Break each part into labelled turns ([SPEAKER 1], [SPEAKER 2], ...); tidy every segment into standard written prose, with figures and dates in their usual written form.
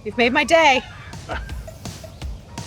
[SPEAKER 1] You've made my day.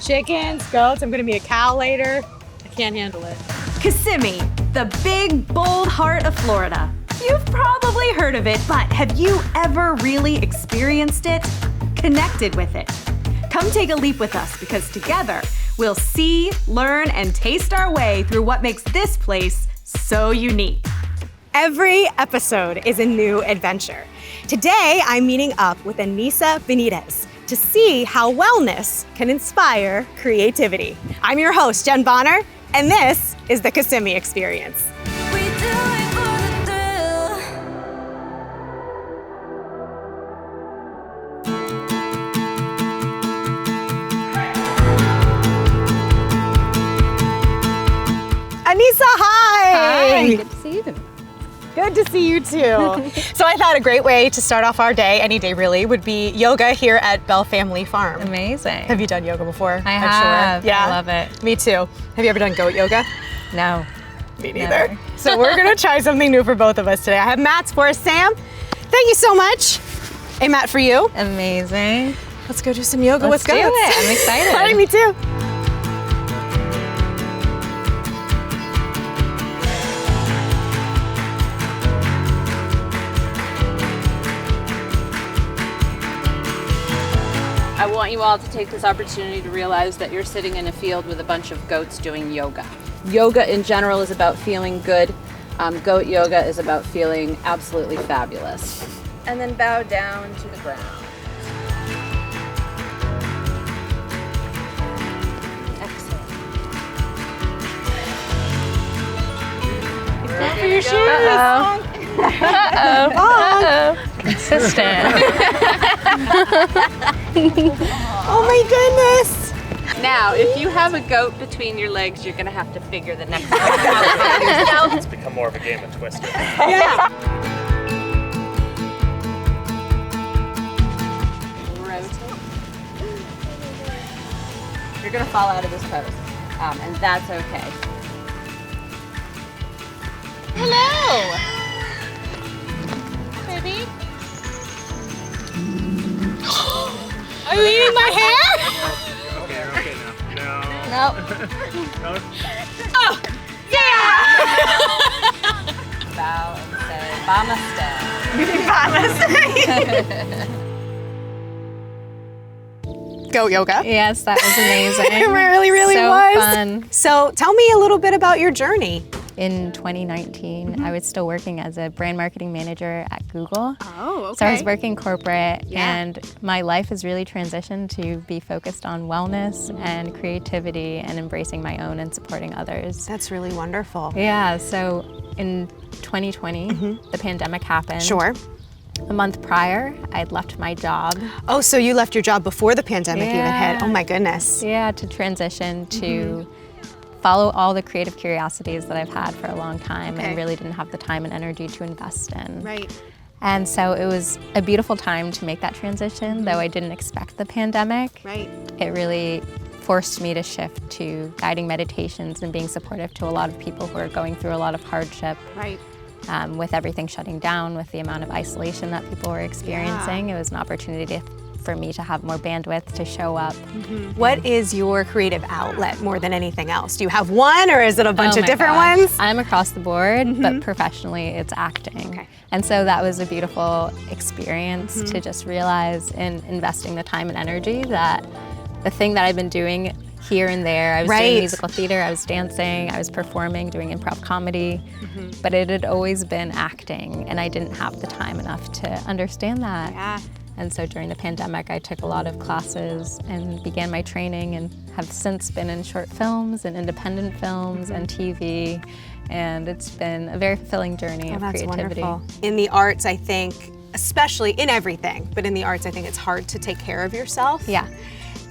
[SPEAKER 1] Chickens, goats, I'm gonna be a cow later. I can't handle it.
[SPEAKER 2] Kissimmee, the big, bold heart of Florida. You've probably heard of it, but have you ever really experienced it? Connected with it? Come take a leap with us because together we'll see, learn, and taste our way through what makes this place so unique.
[SPEAKER 1] Every episode is a new adventure. Today, I'm meeting up with Anisa Benitez to see how wellness can inspire creativity. I'm your host, Jen Bonner, and this is the Kissimmee Experience. Anisa, hi!
[SPEAKER 3] Hi, good to see you.
[SPEAKER 1] Good to see you too. So I thought a great way to start off our day, any day really, would be yoga here at Bell Family Farm.
[SPEAKER 3] Amazing.
[SPEAKER 1] Have you done yoga before?
[SPEAKER 3] I have.
[SPEAKER 1] Yeah.
[SPEAKER 3] I love it.
[SPEAKER 1] Me too. Have you ever done goat yoga?
[SPEAKER 3] No.
[SPEAKER 1] Me neither.
[SPEAKER 3] Never.
[SPEAKER 1] So we're gonna try something new for both of us today. I have mats for us. Sam, thank you so much. A mat for you.
[SPEAKER 3] Amazing.
[SPEAKER 1] Let's go do some yoga
[SPEAKER 3] Let's
[SPEAKER 1] with goats.
[SPEAKER 3] do it. I'm excited.
[SPEAKER 1] Hi, me too.
[SPEAKER 4] I want you all to take this opportunity to realize that you're sitting in a field with a bunch of goats doing yoga. Yoga in general is about feeling good. Goat yoga is about feeling absolutely fabulous. And then bow down to the ground. Exhale.
[SPEAKER 1] For your shoes.
[SPEAKER 3] Consistent.
[SPEAKER 1] Oh my goodness.
[SPEAKER 4] Now, if you have a goat between your legs, you're gonna have to figure the next one out yourself.
[SPEAKER 5] It's become more of a game of Twister.
[SPEAKER 1] Yeah.
[SPEAKER 4] Rotate. You're gonna fall out of this pose, and that's okay.
[SPEAKER 3] Hello. Baby.
[SPEAKER 1] Are you eating my hair?
[SPEAKER 5] Okay, now.
[SPEAKER 3] Nope.
[SPEAKER 5] No.
[SPEAKER 1] Oh, yeah.
[SPEAKER 4] Bow and say, Namaste.
[SPEAKER 1] Goat yoga.
[SPEAKER 3] Yes, that was amazing.
[SPEAKER 1] It really, really
[SPEAKER 3] so
[SPEAKER 1] was.
[SPEAKER 3] Fun.
[SPEAKER 1] So tell me a little bit about your journey.
[SPEAKER 3] In 2019, I was still working as a brand marketing manager at Google.
[SPEAKER 1] Oh, okay.
[SPEAKER 3] So I was working corporate, and my life has really transitioned to be focused on wellness and creativity and embracing my own and supporting others.
[SPEAKER 1] That's really wonderful.
[SPEAKER 3] Yeah, so in 2020, the pandemic happened.
[SPEAKER 1] Sure.
[SPEAKER 3] A month prior, I'd left my job.
[SPEAKER 1] Oh, so you left your job before the pandemic even hit.
[SPEAKER 3] Yeah.
[SPEAKER 1] Oh my goodness.
[SPEAKER 3] Yeah, to transition to follow all the creative curiosities that I've had for a long time
[SPEAKER 1] Okay.
[SPEAKER 3] and really didn't have the time and energy to invest in.
[SPEAKER 1] Right.
[SPEAKER 3] And so it was a beautiful time to make that transition, though I didn't expect the pandemic.
[SPEAKER 1] Right.
[SPEAKER 3] It really forced me to shift to guiding meditations and being supportive to a lot of people who are going through a lot of hardship.
[SPEAKER 1] Right.
[SPEAKER 3] With everything shutting down, with the amount of isolation that people were experiencing, it was an opportunity for me to have more bandwidth to show up.
[SPEAKER 1] What is your creative outlet more than anything else? Do you have one or is it a bunch
[SPEAKER 3] Oh
[SPEAKER 1] of
[SPEAKER 3] my
[SPEAKER 1] different
[SPEAKER 3] gosh.
[SPEAKER 1] ones?
[SPEAKER 3] I'm across the board, but professionally it's acting.
[SPEAKER 1] Okay.
[SPEAKER 3] And so that was a beautiful experience to just realize in investing the time and energy that the thing that I've been doing here and there, I was
[SPEAKER 1] Right.
[SPEAKER 3] doing musical theater, I was dancing, I was performing, doing improv comedy, but it had always been acting, and I didn't have the time enough to understand that.
[SPEAKER 1] Yeah.
[SPEAKER 3] And so during the pandemic, I took a lot of classes and began my training and have since been in short films and independent films and TV. And it's been a very fulfilling journey of
[SPEAKER 1] That's
[SPEAKER 3] creativity.
[SPEAKER 1] wonderful. In the arts, I think, especially in everything, but in the arts, I think it's hard to take care of yourself.
[SPEAKER 3] Yeah.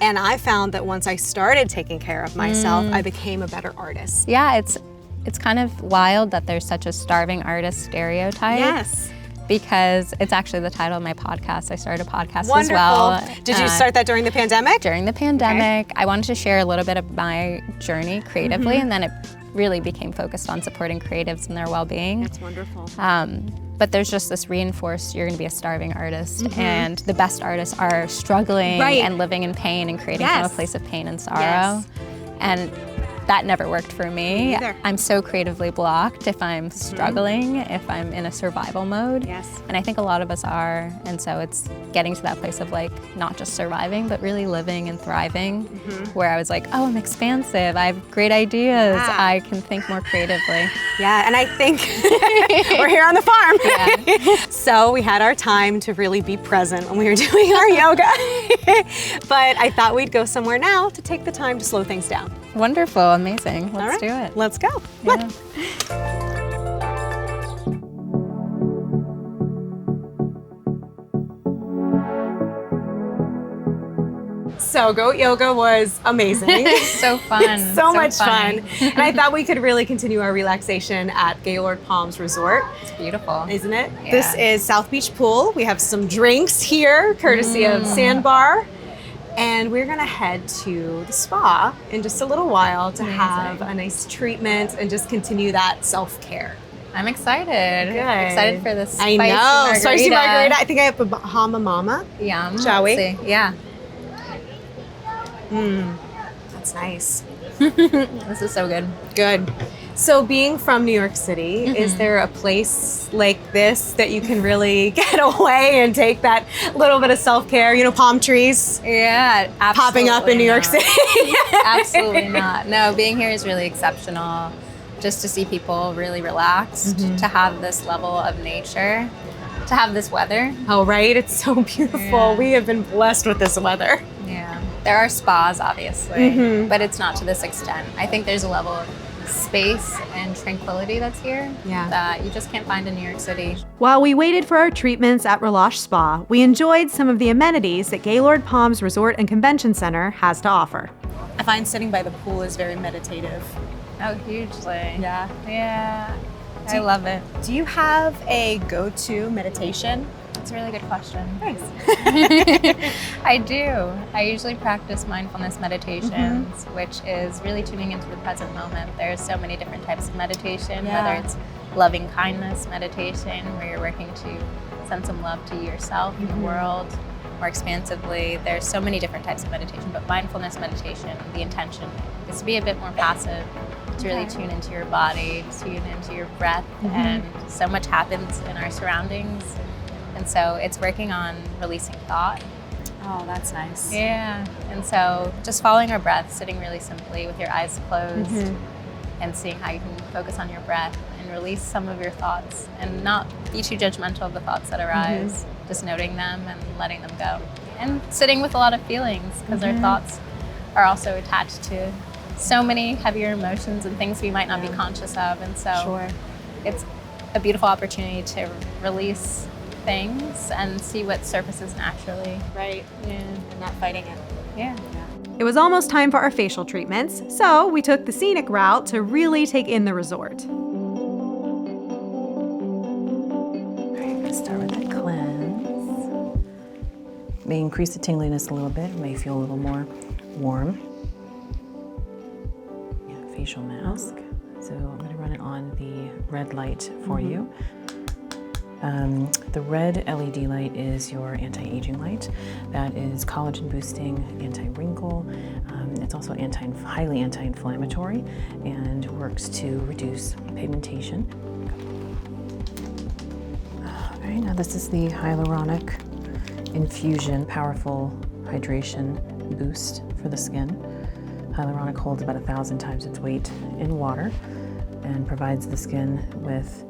[SPEAKER 1] And I found that once I started taking care of myself, I became a better artist.
[SPEAKER 3] Yeah, it's kind of wild that there's such a starving artist stereotype.
[SPEAKER 1] Yes.
[SPEAKER 3] Because it's actually the title of my podcast. I started a podcast
[SPEAKER 1] Wonderful.
[SPEAKER 3] as well.
[SPEAKER 1] Did you start that during the pandemic?
[SPEAKER 3] During the pandemic, I wanted to share a little bit of my journey creatively, and then it really became focused on supporting creatives and their well-being.
[SPEAKER 1] That's wonderful.
[SPEAKER 3] but there's just this reinforced, you're gonna be a starving artist, and the best artists are struggling and living in pain and creating from a place of pain and sorrow. And that never worked for me. I'm so creatively blocked if I'm struggling, if I'm in a survival mode. And I think a lot of us are. And so it's getting to that place of like, not just surviving, but really living and thriving, where I was like, oh, I'm expansive. I have great ideas. I can think more creatively.
[SPEAKER 1] Yeah, and I think we're here on the farm. So we had our time to really be present when we were doing our yoga. But I thought we'd go somewhere now to take the time to slow things down.
[SPEAKER 3] Wonderful, amazing. Let's do it.
[SPEAKER 1] Let's go.
[SPEAKER 3] Yeah.
[SPEAKER 1] So goat yoga was amazing.
[SPEAKER 3] So fun.
[SPEAKER 1] so much fun. And I thought we could really continue our relaxation at Gaylord Palms Resort.
[SPEAKER 3] It's beautiful.
[SPEAKER 1] Isn't it?
[SPEAKER 3] Yeah.
[SPEAKER 1] This is South Beach Pool. We have some drinks here, courtesy of Sandbar. And we're gonna head to the spa in just a little while to have a nice treatment and just continue that self-care.
[SPEAKER 3] I'm excited.
[SPEAKER 1] Good.
[SPEAKER 3] Excited for this spicy
[SPEAKER 1] margarita. Spicy margarita. I think I have a Bahama Mama.
[SPEAKER 3] Yum.
[SPEAKER 1] Shall we?
[SPEAKER 3] Let's see. Yeah.
[SPEAKER 1] That's nice.
[SPEAKER 3] This is so good.
[SPEAKER 1] Good. So being from New York City, is there a place like this that you can really get away and take that little bit of self-care? You know, palm trees
[SPEAKER 3] Yeah,
[SPEAKER 1] popping up in New York City.
[SPEAKER 3] Absolutely not. No, being here is really exceptional. Just to see people really relaxed, to have this level of nature, to have this weather.
[SPEAKER 1] Oh, right. It's so beautiful.
[SPEAKER 3] Yeah.
[SPEAKER 1] We have been blessed with this weather.
[SPEAKER 3] Yeah. There are spas, obviously, but it's not to this extent. I think there's a level of space and tranquility that's here that you just can't find in New York City.
[SPEAKER 2] While we waited for our treatments at Relâche Spa, we enjoyed some of the amenities that Gaylord Palms Resort and Convention Center has to offer.
[SPEAKER 1] I find sitting by the pool is very meditative.
[SPEAKER 3] Oh, hugely.
[SPEAKER 1] Yeah.
[SPEAKER 3] Yeah. I love it.
[SPEAKER 1] Do you have a go-to meditation?
[SPEAKER 3] That's a really good question.
[SPEAKER 1] Thanks.
[SPEAKER 3] I do. I usually practice mindfulness meditations, which is really tuning into the present moment. There's so many different types of meditation, whether it's loving kindness meditation, where you're working to send some love to yourself and the world more expansively. There's so many different types of meditation, but mindfulness meditation, the intention is to be a bit more passive, to really tune into your body, tune into your breath, and so much happens in our surroundings. And so it's working on releasing thought.
[SPEAKER 1] Oh, that's nice.
[SPEAKER 3] Yeah. And so just following our breath, sitting really simply with your eyes closed and seeing how you can focus on your breath and release some of your thoughts and not be too judgmental of the thoughts that arise, just noting them and letting them go. And sitting with a lot of feelings, because our thoughts are also attached to so many heavier emotions and things we might not be conscious of. And so it's a beautiful opportunity to release things and see what surfaces naturally.
[SPEAKER 1] Right.
[SPEAKER 3] Yeah.
[SPEAKER 1] And not fighting it.
[SPEAKER 3] Yeah.
[SPEAKER 2] It was almost time for our facial treatments, so we took the scenic route to really take in the resort.
[SPEAKER 6] Let's start with the cleanse. May increase the tingliness a little bit, may feel a little more warm. Yeah, facial mask. So I'm going to run it on the red light for you. The red LED light is your anti-aging light. That is collagen boosting, anti-wrinkle. It's also highly anti-inflammatory and works to reduce pigmentation. All right, now this is the hyaluronic infusion, powerful hydration boost for the skin. Hyaluronic holds about 1,000 times its weight in water and provides the skin with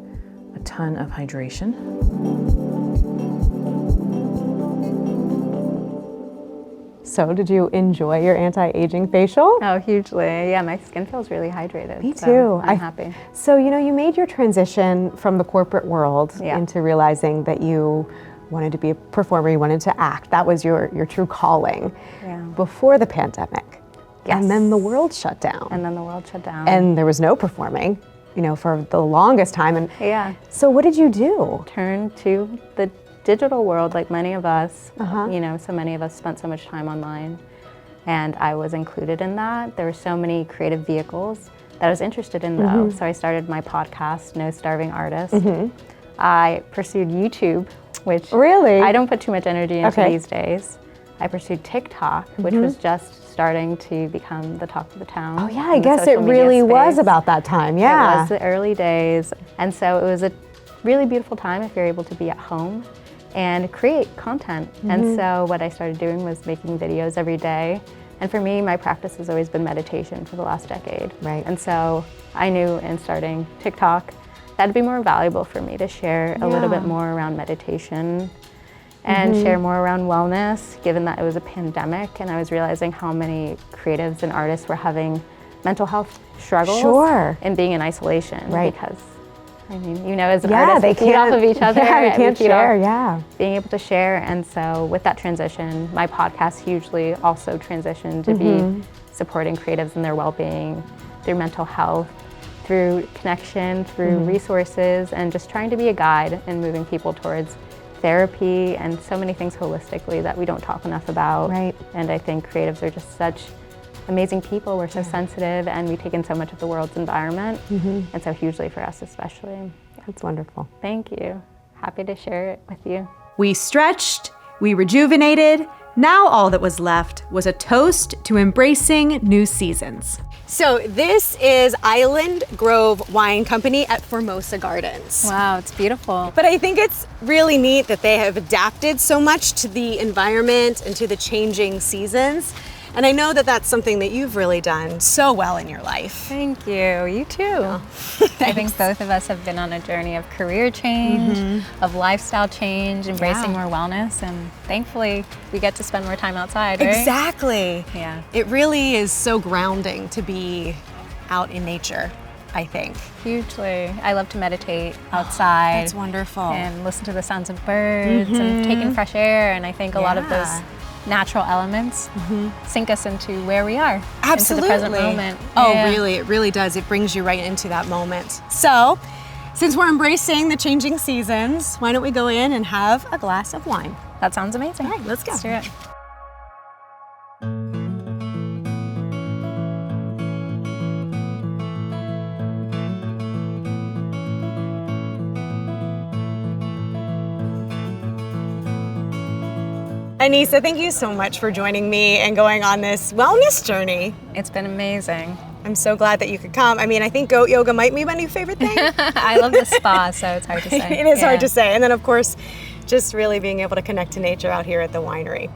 [SPEAKER 6] a ton of hydration.
[SPEAKER 1] So, did you enjoy your anti-aging facial?
[SPEAKER 3] Oh, hugely. Yeah, my skin feels really hydrated.
[SPEAKER 1] Me
[SPEAKER 3] so
[SPEAKER 1] too.
[SPEAKER 3] I'm happy.
[SPEAKER 1] So, you made your transition from the corporate world into realizing that you wanted to be a performer, you wanted to act. That was your true calling before the pandemic.
[SPEAKER 3] Yes.
[SPEAKER 1] And then the world shut down.
[SPEAKER 3] And then the world shut down.
[SPEAKER 1] And there was no performing, for the longest time. And so what did you do?
[SPEAKER 3] Turn to the digital world like many of us. So many of us spent so much time online. And I was included in that. There were so many creative vehicles that I was interested in though. So I started my podcast, No Starving Artist, I pursued YouTube, which
[SPEAKER 1] Really?
[SPEAKER 3] I don't put too much energy into
[SPEAKER 1] Okay.
[SPEAKER 3] these days. I pursued TikTok, which was just starting to become the talk of the town.
[SPEAKER 1] Oh yeah, I
[SPEAKER 3] in the
[SPEAKER 1] guess it
[SPEAKER 3] social media
[SPEAKER 1] really was
[SPEAKER 3] space.
[SPEAKER 1] about that time,
[SPEAKER 3] It
[SPEAKER 1] yeah.
[SPEAKER 3] was the early days. And so it was a really beautiful time if you're able to be at home and create content. And so what I started doing was making videos every day. And for me, my practice has always been meditation for the last decade.
[SPEAKER 1] Right.
[SPEAKER 3] And so I knew in starting TikTok, that'd be more valuable for me to share a little bit more around meditation and share more around wellness, given that it was a pandemic and I was realizing how many creatives and artists were having mental health struggles and being in isolation.
[SPEAKER 1] Right.
[SPEAKER 3] Because, I mean, you know, as
[SPEAKER 1] Yeah,
[SPEAKER 3] artists,
[SPEAKER 1] they
[SPEAKER 3] we feed off
[SPEAKER 1] can't-
[SPEAKER 3] of each other.
[SPEAKER 1] yeah, they
[SPEAKER 3] and we
[SPEAKER 1] can't
[SPEAKER 3] feed
[SPEAKER 1] share,
[SPEAKER 3] off
[SPEAKER 1] yeah.
[SPEAKER 3] Being able to share. And so with that transition, my podcast hugely also transitioned to be supporting creatives in their well-being through mental health, through connection, through resources, and just trying to be a guide and moving people towards therapy and so many things holistically that we don't talk enough about.
[SPEAKER 1] Right.
[SPEAKER 3] And I think creatives are just such amazing people. We're so sensitive and we take in so much of the world's environment. And so hugely for us especially.
[SPEAKER 1] That's wonderful.
[SPEAKER 3] Thank you. Happy to share it with you.
[SPEAKER 2] We stretched, we rejuvenated. Now all that was left was a toast to embracing new seasons.
[SPEAKER 1] So this is Island Grove Wine Company at Formosa Gardens.
[SPEAKER 3] Wow, it's beautiful.
[SPEAKER 1] But I think it's really neat that they have adapted so much to the environment and to the changing seasons. And I know that that's something that you've really done so well in your life.
[SPEAKER 3] Thank you. You too. I think both of us have been on a journey of career change, of lifestyle change, embracing more wellness, and thankfully we get to spend more time outside, right?
[SPEAKER 1] Exactly.
[SPEAKER 3] Yeah.
[SPEAKER 1] It really is so grounding to be out in nature, I think.
[SPEAKER 3] Hugely. I love to meditate outside.
[SPEAKER 1] That's wonderful.
[SPEAKER 3] And listen to the sounds of birds and take in fresh air. And I think a lot of those natural elements sink us into where we are.
[SPEAKER 1] Absolutely.
[SPEAKER 3] Into the present moment.
[SPEAKER 1] Oh,
[SPEAKER 3] Yeah.
[SPEAKER 1] really? It really does. It brings you right into that moment. So, since we're embracing the changing seasons, why don't we go in and have a glass of wine?
[SPEAKER 3] That sounds amazing.
[SPEAKER 1] All right, let's go.
[SPEAKER 3] Let's do it.
[SPEAKER 1] Anisa, thank you so much for joining me and going on this wellness journey.
[SPEAKER 3] It's been amazing.
[SPEAKER 1] I'm so glad that you could come. I mean, I think goat yoga might be my new favorite thing.
[SPEAKER 3] I love the spa, so it's hard to say.
[SPEAKER 1] It is hard
[SPEAKER 3] Yeah.
[SPEAKER 1] to say. And then, of course, just really being able to connect to nature out here at the winery.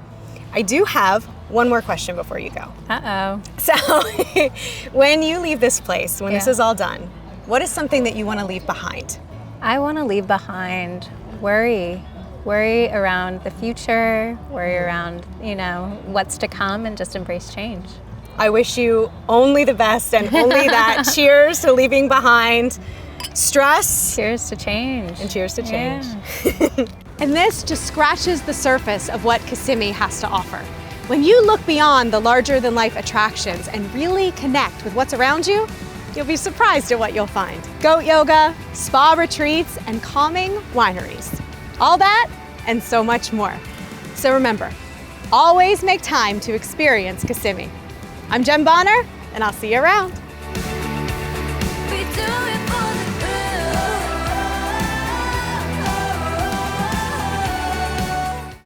[SPEAKER 1] I do have one more question before you go.
[SPEAKER 3] Uh-oh.
[SPEAKER 1] So, when you leave this place, when this
[SPEAKER 3] Yeah.
[SPEAKER 1] is all done, what is something that you want to leave behind?
[SPEAKER 3] I want to leave behind worry. Worry around the future, worry around, you know, what's to come, and just embrace change.
[SPEAKER 1] I wish you only the best and only that. Cheers to leaving behind stress.
[SPEAKER 3] Cheers to change.
[SPEAKER 1] And cheers to change.
[SPEAKER 3] Yeah.
[SPEAKER 1] And this just scratches the surface of what Kissimmee has to offer. When you look beyond the larger-than-life attractions and really connect with what's around you, you'll be surprised at what you'll find. Goat yoga, spa retreats, and calming wineries. All that and so much more. So remember, always make time to experience Kissimmee. I'm Jen Bonner, and I'll see you around.
[SPEAKER 7] We do it.